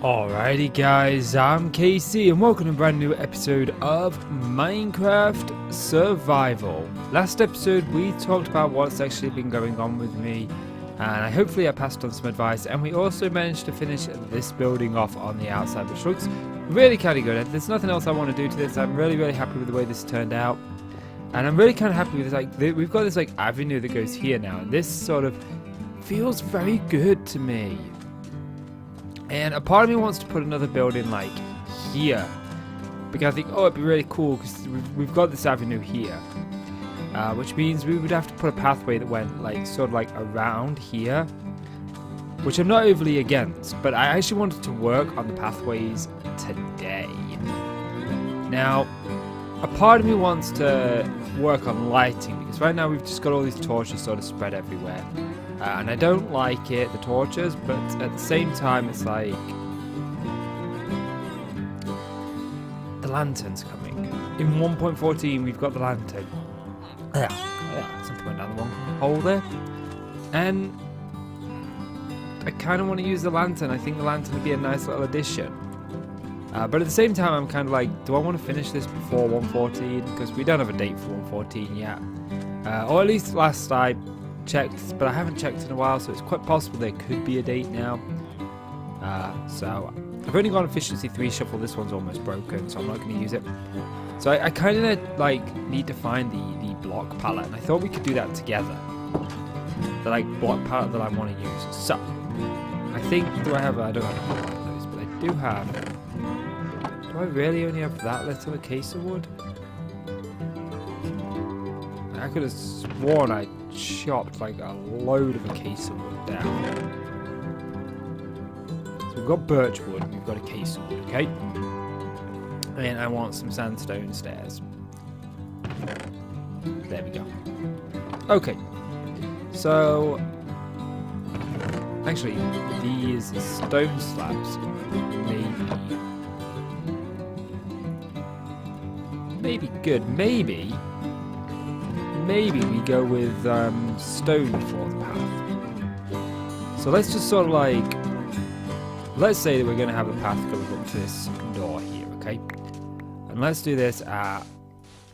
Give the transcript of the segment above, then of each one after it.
Alrighty guys, I'm KC and welcome to a brand new episode of Minecraft Survival. Last episode we talked about what's actually been going on with me and hopefully I passed on some advice, and we also managed to finish this building off on the outside, which looks really kind of good. There's nothing else I want to do to this. I'm really happy with the way this turned out, and I'm really kind of happy with this. We've got this avenue that goes here now, and this sort of feels very good to me. And a part of me wants to put another building like here, because I think, oh, it'd be really cool because we've got this avenue here, which means we would have to put a pathway that went sort of around here, which I'm not overly against, but I actually wanted to work on the pathways today. Now, a part of me wants to work on lighting, because right now we've just got all these torches sort of spread everywhere. And I don't like it, the torches, but at the same time it's like the lantern's coming. In 1.14 we've got the lantern. Something went down the wrong hole there. And I kind of want to use the lantern. I think the lantern would be a nice little addition. But at the same time I'm kind of like, do I want to finish this before 1.14? Because we don't have a date for 1.14 yet. Or at least last I checked, but I haven't checked in a while, so it's quite possible there could be a date now. So I've only got efficiency 3 shuffle. This one's almost broken, so I'm not going to use it. So I kind of need to find the block palette, and I thought we could do that together. The block palette that I want to use. So I think, I don't have one of those, but I do have. Do I really only have that little a case of wood? I could have sworn I chopped a load of a case of wood down. So we've got birch wood and we've got a case of wood, okay? And I want some sandstone stairs. There we go. Okay. So actually these stone slabs may be good. Maybe we go with stone for the path. So let's just sort of let's say that we're going to have a path going up to this door here, okay? And let's do this at, I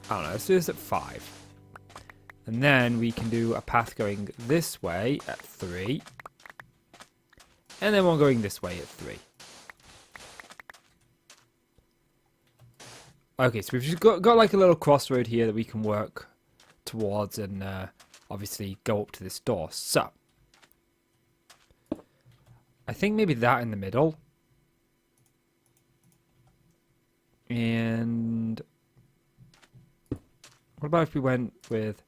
don't know, let's do this at 5. And then we can do a path going this way at 3. And then one going this way at 3. Okay, so we've just got a little crossroad here that we can work towards and obviously go up to this door. So I think maybe that in the middle, and what about if we went with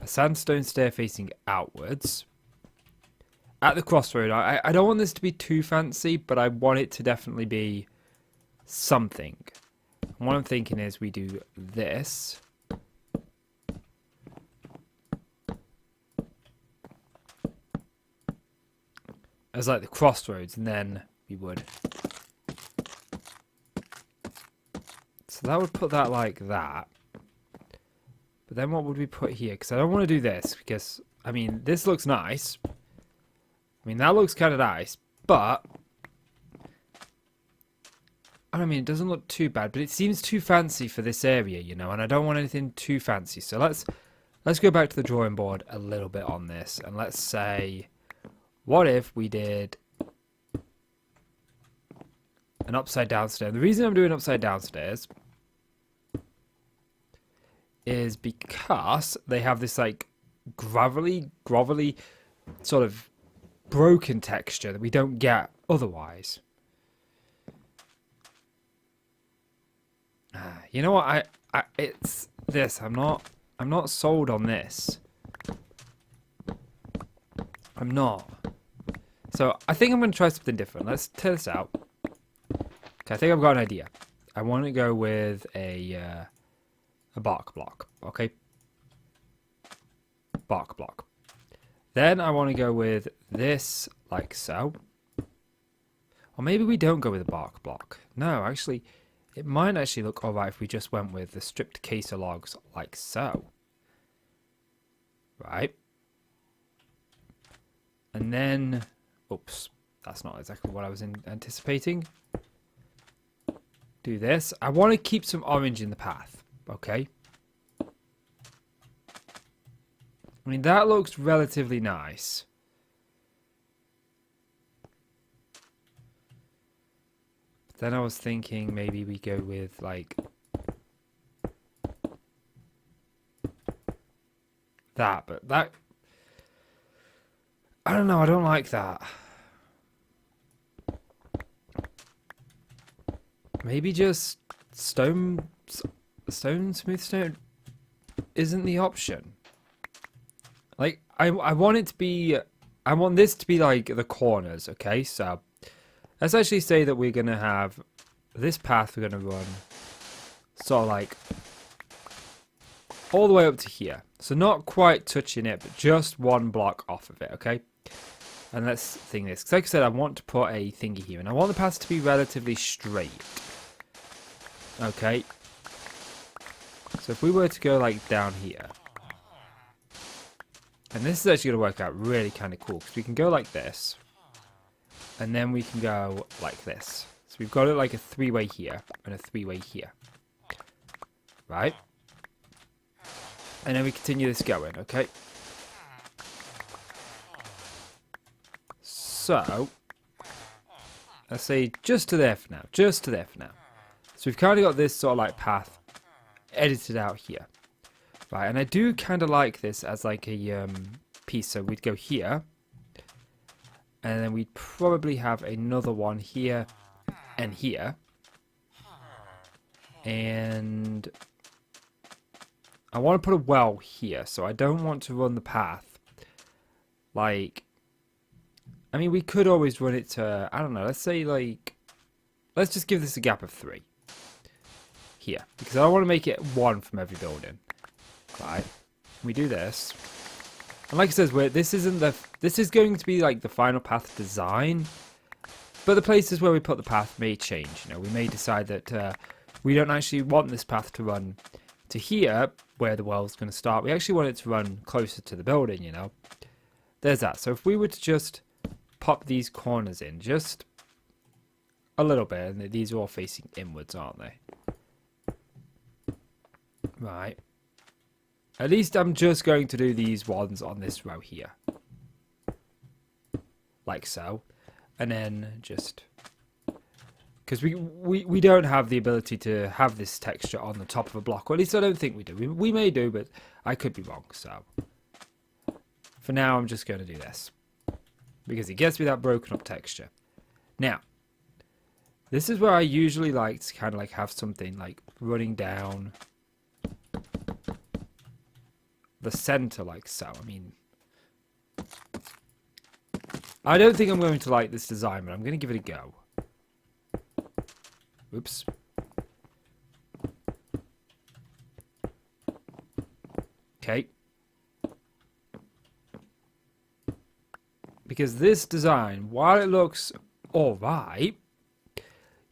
a sandstone stair facing outwards at the crossroad? I don't want this to be too fancy, but I want it to definitely be something. And what I'm thinking is we do this as the crossroads, and then we would. So that would put that like that. But then what would we put here? Because I don't want to do this, because, I mean, this looks nice. I mean, that looks kind of nice, but I mean, it doesn't look too bad, but it seems too fancy for this area, you know, and I don't want anything too fancy. So let's go back to the drawing board a little bit on this, and let's say, what if we did an upside down stair? The reason I'm doing upside down stairs is because they have this grovelly sort of broken texture that we don't get otherwise. You know what? It's this. I'm not sold on this. I'm not. So I think I'm going to try something different. Let's test this out. Okay, I think I've got an idea. I want to go with a bark block. Okay, bark block. Then I want to go with this like so. Or maybe we don't go with a bark block. No, actually, it might actually look alright if we just went with the stripped case of logs like so. Right. And then, oops, That's not exactly what I was anticipating. Do this. I want to keep some orange in the path. Okay. I mean, that looks relatively nice. But then I was thinking maybe we go with, like, that. But that... I don't know. I don't like that. Maybe just smooth stone isn't the option. Like, I want it to be, I want this to be like the corners, okay? So, let's actually say that we're going to have this path we're going to run sort of like all the way up to here. So not quite touching it, but just one block off of it, okay? And let's think this. Because like I said, I want to put a thingy here. And I want the path to be relatively straight. Okay. So if we were to go like down here. And this is actually going to work out really kind of cool. Because we can go like this. And then we can go like this. So we've got it like a three-way here. And a three-way here. Right? And then we continue this going, okay? So, let's say just to there for now. Just to there for now. So we've kind of got this sort of like path edited out here. Right, and I do kind of like this as like a piece. So we'd go here. And then we'd probably have another one here and here. And I want to put a well here. So I don't want to run the path like... I mean, we could always run it to, I don't know, let's say like... Let's just give this a gap of 3. Here. Because I don't want to make it 1 from every building. Right. We do this. And like I said, this is going to be like the final path design. But the places where we put the path may change. You know, we may decide that we don't actually want this path to run to here, where the well's going to start. We actually want it to run closer to the building, you know. There's that. So if we were to just pop these corners in, just a little bit, and these are all facing inwards, aren't they? Right. At least I'm just going to do these ones on this row here. Like so. And then just... Because we don't have the ability to have this texture on the top of a block. Or at least I don't think we do. We may do, but I could be wrong. So, for now, I'm just going to do this. Because it gets me that broken up texture. Now, this is where I usually like to kind of like have something like running down the center like so. I mean, I don't think I'm going to like this design, but I'm going to give it a go. Oops. Okay. Because this design, while it looks alright,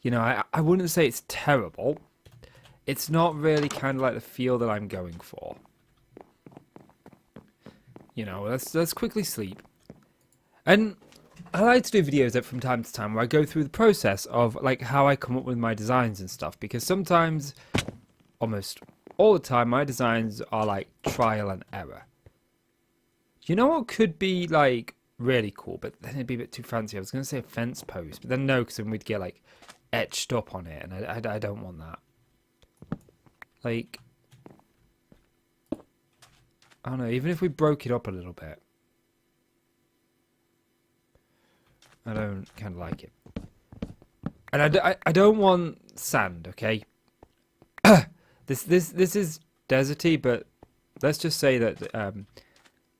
you know, I wouldn't say it's terrible. It's not really kind of like the feel that I'm going for. You know, let's quickly sleep. And I like to do videos from time to time where I go through the process of like how I come up with my designs and stuff. Because sometimes, almost all the time, my designs are like trial and error. You know what could be like really cool, but then it'd be a bit too fancy. I was going to say a fence post, but then no, because then we'd get like etched up on it, and I don't want that. Like, I don't know, even if we broke it up a little bit, I don't kind of like it. And I don't want sand, okay? This is deserty, but let's just say that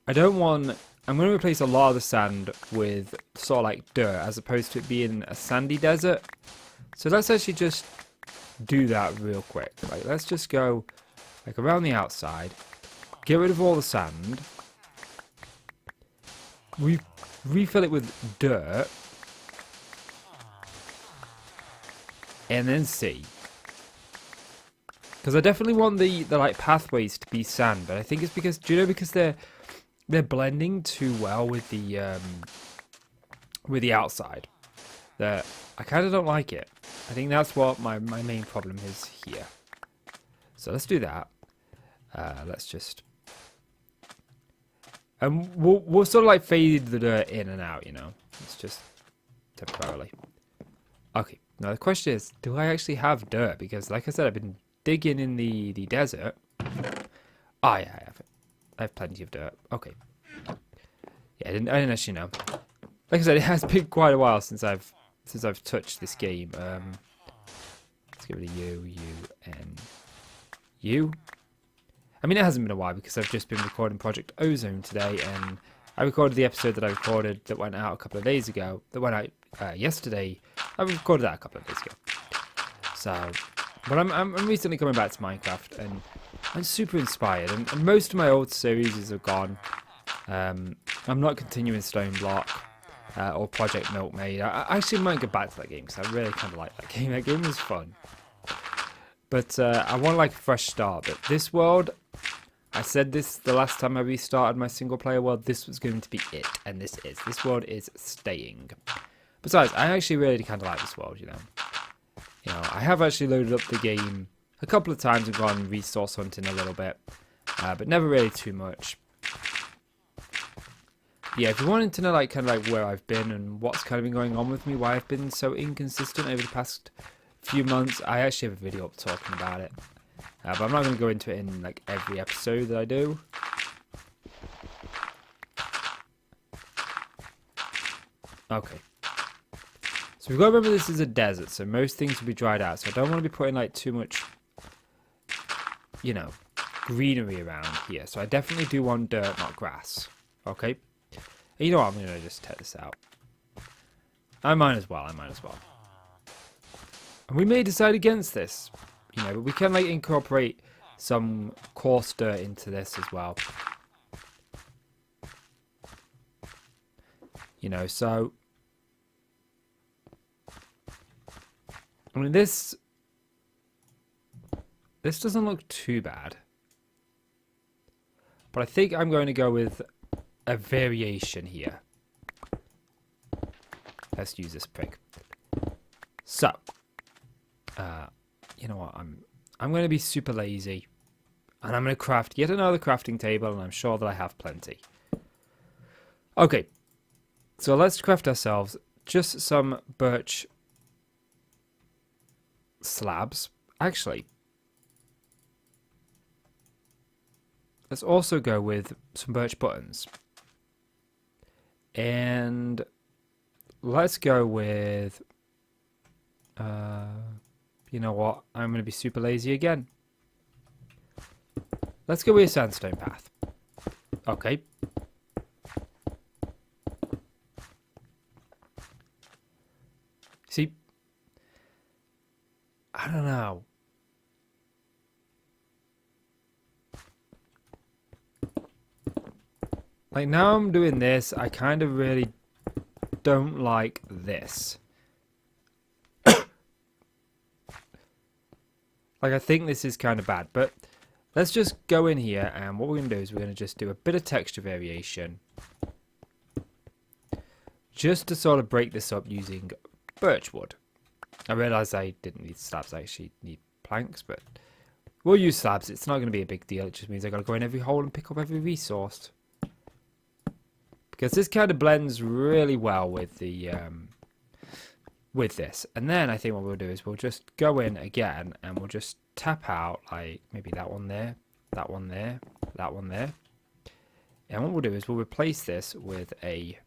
I don't want... I'm going to replace a lot of the sand with sort of like dirt, as opposed to it being a sandy desert. So let's actually just do that real quick. Like, let's just go like around the outside, get rid of all the sand, refill it with dirt, and then see. Because I definitely want the like pathways to be sand, but I think it's because, do you know, because they're blending too well with the outside. that I kind of don't like it. I think that's what my main problem is here. So let's do that. Let's just... And we'll sort of like fade the dirt in and out, you know. It's just temporarily. Okay, now the question is, do I actually have dirt? Because like I said, I've been digging in the desert. Oh yeah, I have plenty of dirt. Okay. Yeah, I didn't actually know. Like I said, it has been quite a while since I've touched this game. Let's get rid of you, and you. I mean, it hasn't been a while because I've just been recording Project Ozone today, and I recorded the episode that I recorded that went out a couple of days ago. That went out yesterday. I recorded that a couple of days ago. So, but I'm recently coming back to Minecraft, and I'm super inspired. And most of my old series are gone. I'm not continuing Stone Block or Project Milkmaid. I actually might go back to that game because I really kind of like that game. That game was fun. But I want like a fresh start. But this world, I said this the last time I restarted my single player world, this was going to be it. And this is. This world is staying. Besides, I actually really kind of like this world, you know. You know, I have actually loaded up the game a couple of times and gone resource hunting a little bit. But never really too much. Yeah, if you wanted to know like kind of like where I've been and what's kind of been going on with me, why I've been so inconsistent over the past few months, I actually have a video up talking about it. But I'm not going to go into it in like every episode that I do. Okay. So we've got to remember this is a desert, so most things will be dried out. So I don't want to be putting like too much, you know, greenery around here. So I definitely do want dirt, not grass. Okay. You know what, I'm going to just take this out. I might as well. And we may decide against this, you know, but we can like incorporate some coarse dirt into this as well. You know, so... I mean, this doesn't look too bad. But I think I'm going to go with a variation here. Let's use this pig. So, you know what? I'm going to be super lazy, and I'm going to craft yet another crafting table, and I'm sure that I have plenty. Okay, so let's craft ourselves just some birch slabs. Actually, let's also go with some birch buttons. And let's go with, you know what? I'm going to be super lazy again. Let's go with a sandstone path. Okay. See, I don't know. Like now I'm doing this, I kind of really don't like this. Like I think this is kind of bad, but let's just go in here and what we're going to do is we're going to just do a bit of texture variation. Just to sort of break this up using birch wood. I realised I didn't need slabs, I actually need planks, but we'll use slabs. It's not going to be a big deal, it just means I got to go in every hole and pick up every resource. Because this kind of blends really well with the with this. And then I think what we'll do is we'll just go in again and we'll just tap out like maybe that one there, that one there, that one there. And what we'll do is we'll replace this with a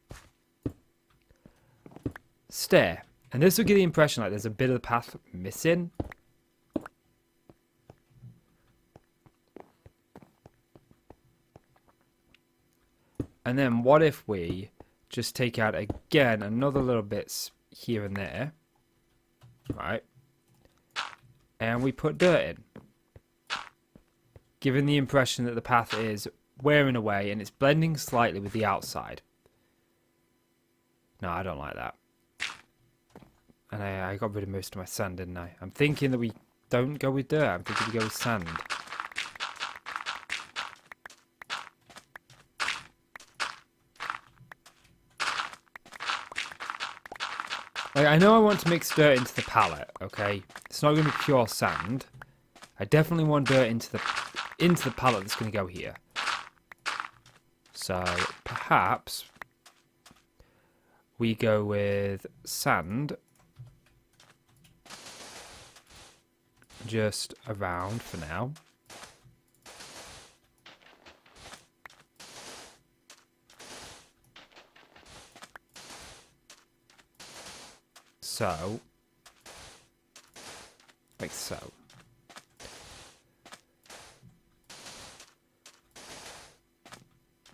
stair. And this will give the impression like there's a bit of the path missing. And then what if we just take out again another little bits here and there, right? And we put dirt in, giving the impression that the path is wearing away and it's blending slightly with the outside. No, I don't like that. And I got rid of most of my sand, didn't I? I'm thinking that we don't go with dirt. I'm thinking we go with sand. Like, I know I want to mix dirt into the palette, okay? It's not going to be pure sand. I definitely want dirt into the palette that's going to go here. So, perhaps we go with sand just around for now. So, like so.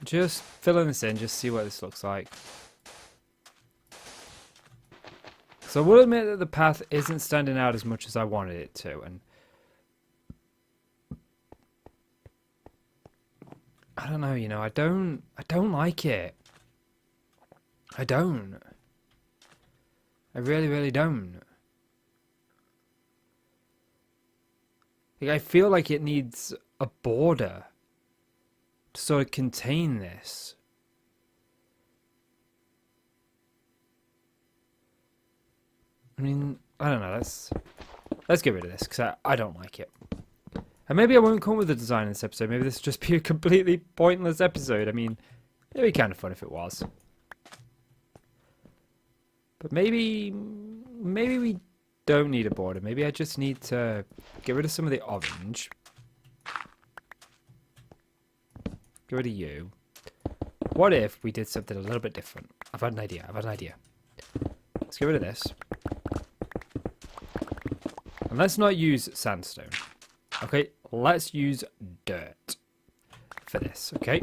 Just filling this in, just see what this looks like. So I will admit that the path isn't standing out as much as I wanted it to, and I don't know, you know, I don't like it. I don't. I really, really don't. Like, I feel like it needs a border to sort of contain this. I mean, I don't know. Let's get rid of this because I don't like it. And maybe I won't come with a design in this episode. Maybe this will just be a completely pointless episode. I mean, it'd be kind of fun if it was. But maybe we don't need a border. Maybe I just need to get rid of some of the orange. Get rid of you. What if we did something a little bit different? I've had an idea. Let's get rid of this. And let's not use sandstone. Okay, let's use dirt for this, okay?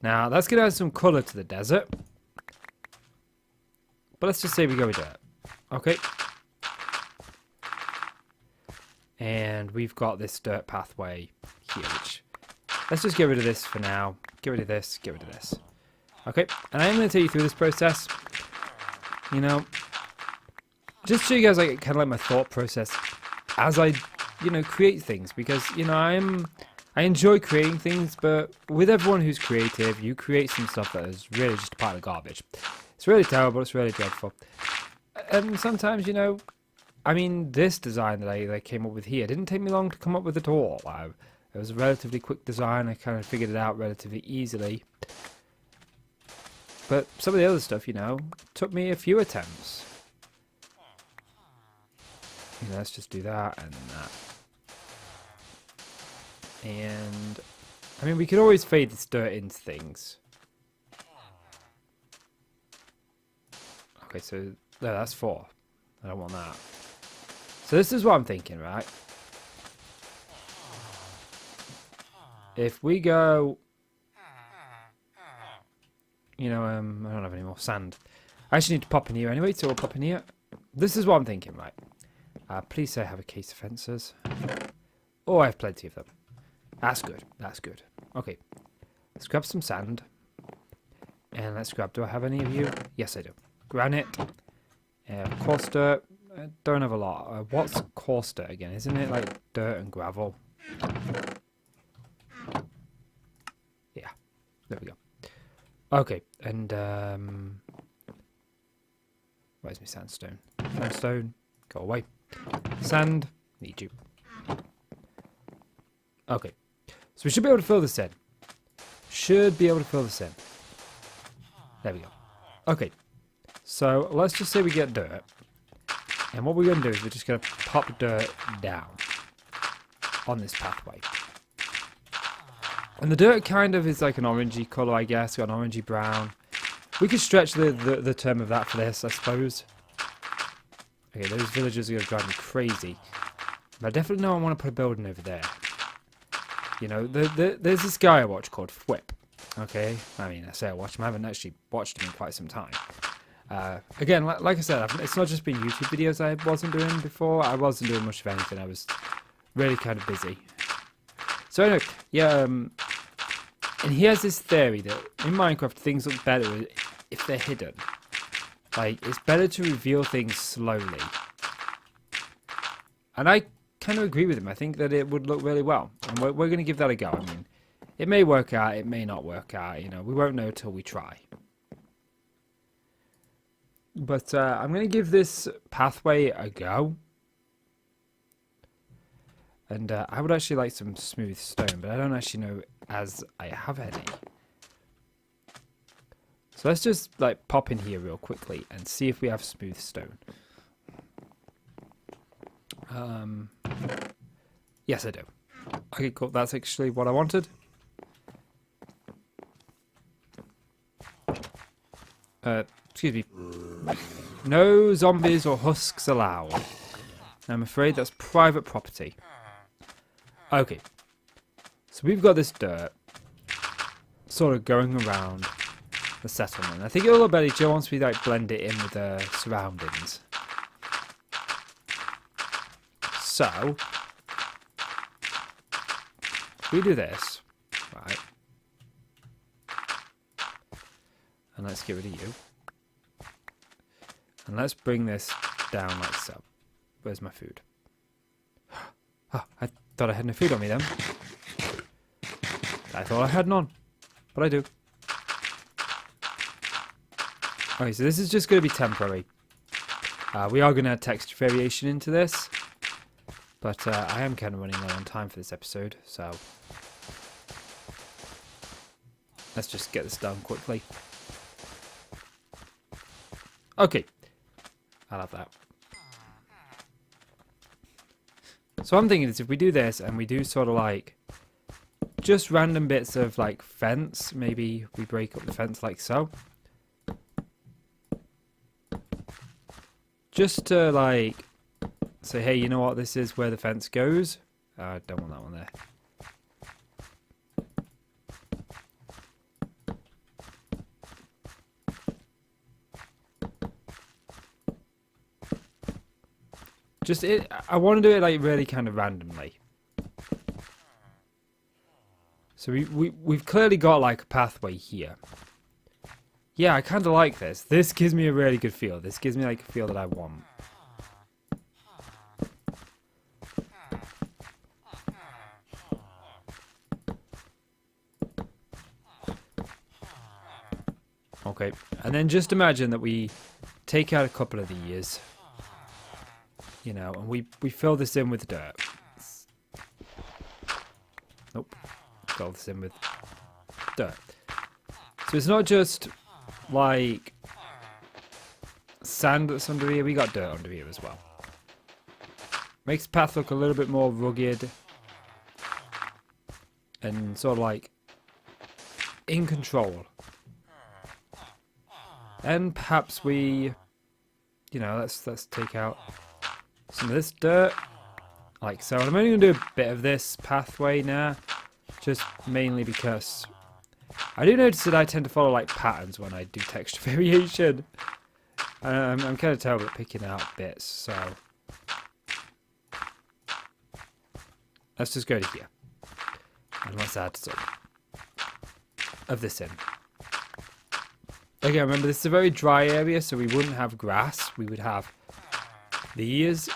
Now, that's going to add some colour to the desert. But let's just say we go with dirt. Okay. And we've got this dirt pathway here, which... Let's just get rid of this for now. Get rid of this, get rid of this. Okay, and I am going to take you through this process. You know, just so you guys like kind of like my thought process as I, you know, create things. Because, you know, I enjoy creating things, but with everyone who's creative, you create some stuff that is really just a pile of garbage. It's really terrible, it's really dreadful. And sometimes, you know, I mean, this design that I came up with here didn't take me long to come up with at all. It was a relatively quick design, I kind of figured it out relatively easily. But some of the other stuff, you know, took me a few attempts. You know, let's just do that and that. And, I mean, we could always fade this dirt into things. Okay, so no, that's 4. I don't want that. So this is what I'm thinking, right? If we go, you know, I don't have any more sand. I actually need to pop in here anyway, so we'll pop in here. This is what I'm thinking, right? Please say I have a case of fences. Oh, I have plenty of them. That's good. That's good. Okay, let's grab some sand. And let's grab, do I have any of you? Yes, I do. Granite. Coarse dirt. I don't have a lot. What's coarse dirt again? Isn't it like dirt and gravel? Yeah. There we go. Okay. And, where's my sandstone? Sandstone. Go away. Sand. Need you. Okay. So we should be able to fill this in. Should be able to fill this in. There we go. Okay. So let's just say we get dirt. And what we're going to do is we're just going to pop dirt down on this pathway. And the dirt kind of is like an orangey colour, I guess. Got an orangey brown. We could stretch the term of that for this, I suppose. Okay, those villagers are going to drive me crazy. But I definitely know I want to put a building over there. You know, there's this guy I watch called Whip. Okay? I mean, I say I watch him. I haven't actually watched him in quite some time. Again, like I said, it's not just been YouTube videos I wasn't doing before. I wasn't doing much of anything. I was really kind of busy. So anyway, yeah, and he has this theory that in Minecraft things look better if they're hidden. Like, it's better to reveal things slowly. And I kind of agree with him. I think that it would look really well. And we're going to give that a go. I mean, it may work out, it may not work out. You know, we won't know till we try. But I'm going to give this pathway a go. And I would actually like some smooth stone, but I don't actually know as I have any. So let's just like pop in here real quickly and see if we have smooth stone. Yes, I do. Okay, cool. That's actually what I wanted. Excuse me. No zombies or husks allowed. I'm afraid that's private property. Okay. So we've got this dirt sort of going around the settlement. I think it'll look better just once we like blend it in with the surroundings. So we do this, right? And let's get rid of you. And let's bring this down like so. Where's my food? Oh, I thought I had no food on me then. I thought I had none, but I do. Okay, so this is just going to be temporary. We are going to add texture variation into this, but I am kind of running low on time for this episode, so let's just get this done quickly. Okay, I'll have that. So I'm thinking is if we do this and we do sort of like just random bits of like fence, maybe we break up the fence like so. Just to like say, hey, you know what, this is where the fence goes. I don't want that one there. Just I want to do it like really kind of randomly. So we've clearly got like a pathway here. Yeah, I kind of like this. This gives me a really good feel. This gives me like a feel that I want. Okay, and then just imagine that we take out a couple of these. You know, and we fill this in with dirt. Nope. Fill this in with dirt. So it's not just like sand that's under here. We got dirt under here as well. Makes the path look a little bit more rugged. And sort of like in control. And perhaps we, you know, let's take out some of this dirt, like so. And I'm only going to do a bit of this pathway now, just mainly because I do notice that I tend to follow like patterns when I do texture variation. I'm kind of terrible at picking out bits, so let's just go to here. And let's add some of this in. Again, remember this is a very dry area, so we wouldn't have grass. We would have these.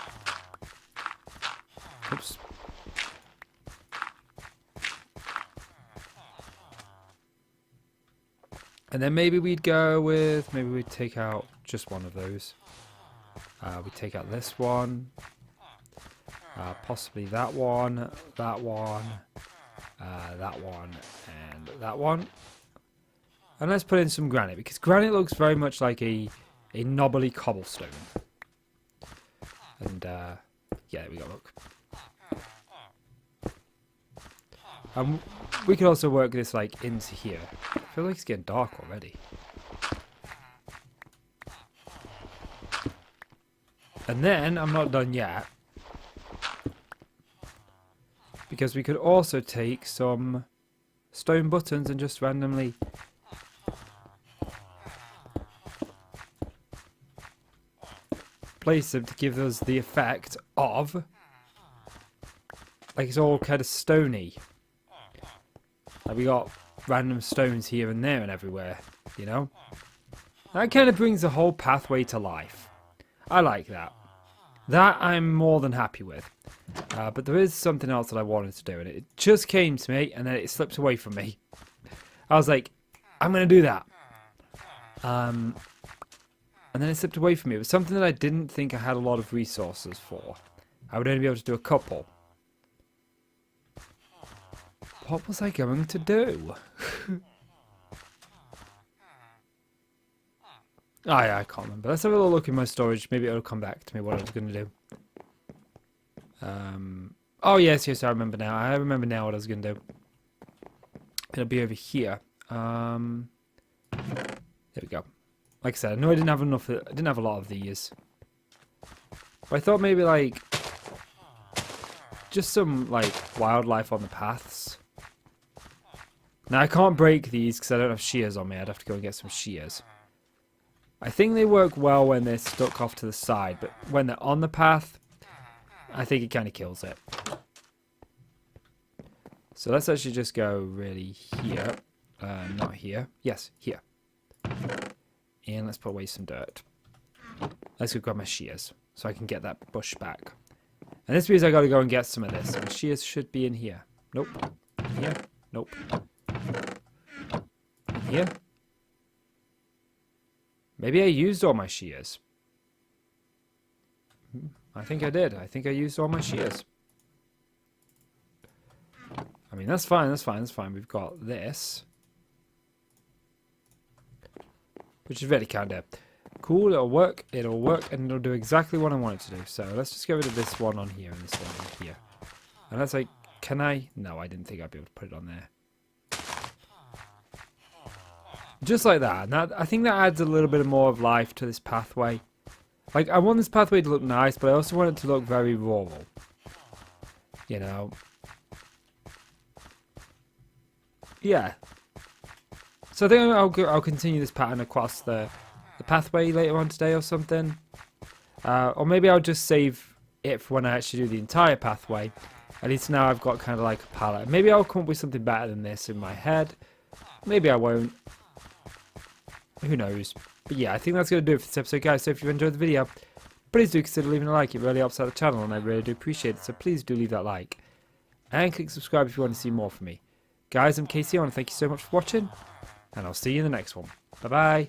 Oops. And then maybe we'd go with, maybe we'd take out just one of those. We'd take out this one. Possibly that one, that one, that one, and that one. And let's put in some granite, because granite looks very much like a knobbly cobblestone. And yeah, there we go, look. We could also work this like into here. I feel like it's getting dark already. And then, I'm not done yet, because we could also take some stone buttons and just randomly place them to give us the effect of like it's all kind of stony. Like we got random stones here and there and everywhere, you know? That kind of brings the whole pathway to life. I like that. That I'm more than happy with. But there is something else that I wanted to do, and it just came to me, and then it slipped away from me. I was like, I'm going to do that. and then it slipped away from me. It was something that I didn't think I had a lot of resources for. I would only be able to do a couple. What was I going to do? Oh yeah, I can't remember. Let's have a little look in my storage. Maybe it'll come back to me what I was going to do. Oh yes, I remember now. I remember now what I was going to do. It'll be over here. There we go. Like I said, I know I didn't have enough. I didn't have a lot of these. But I thought maybe like just some like wildlife on the paths. Now I can't break these because I don't have shears on me. I'd have to go and get some shears. I think they work well when they're stuck off to the side, but when they're on the path, I think it kind of kills it. So let's actually just go really here. Not here. Yes, here. And let's put away some dirt. Let's go grab my shears so I can get that bush back. And this means I got to go and get some of this. And shears should be in here. Nope. In here. Nope. In here. Maybe I used all my shears. I think I did. I think I used all my shears. I mean, that's fine. That's fine. That's fine. We've got this. Which is really kind of cool. It'll work. It'll work. And it'll do exactly what I want it to do. So let's just get rid of this one on here and this one on here. And that's like, can I? No, I didn't think I'd be able to put it on there. Just like that. Now, I think that adds a little bit more of life to this pathway. Like, I want this pathway to look nice, but I also want it to look very rural. You know? Yeah. So I think I'll continue this pattern across the pathway later on today or something. Or maybe I'll just save it for when I actually do the entire pathway. At least now I've got kind of like a palette. Maybe I'll come up with something better than this in my head. Maybe I won't. Who knows? But yeah, I think that's going to do it for this episode, guys. So if you've enjoyed the video, please do consider leaving a like. It really helps out the channel, and I really do appreciate it. So please do leave that like. And click subscribe if you want to see more from me. Guys, I'm Casey. I want to thank you so much for watching, and I'll see you in the next one. Bye-bye.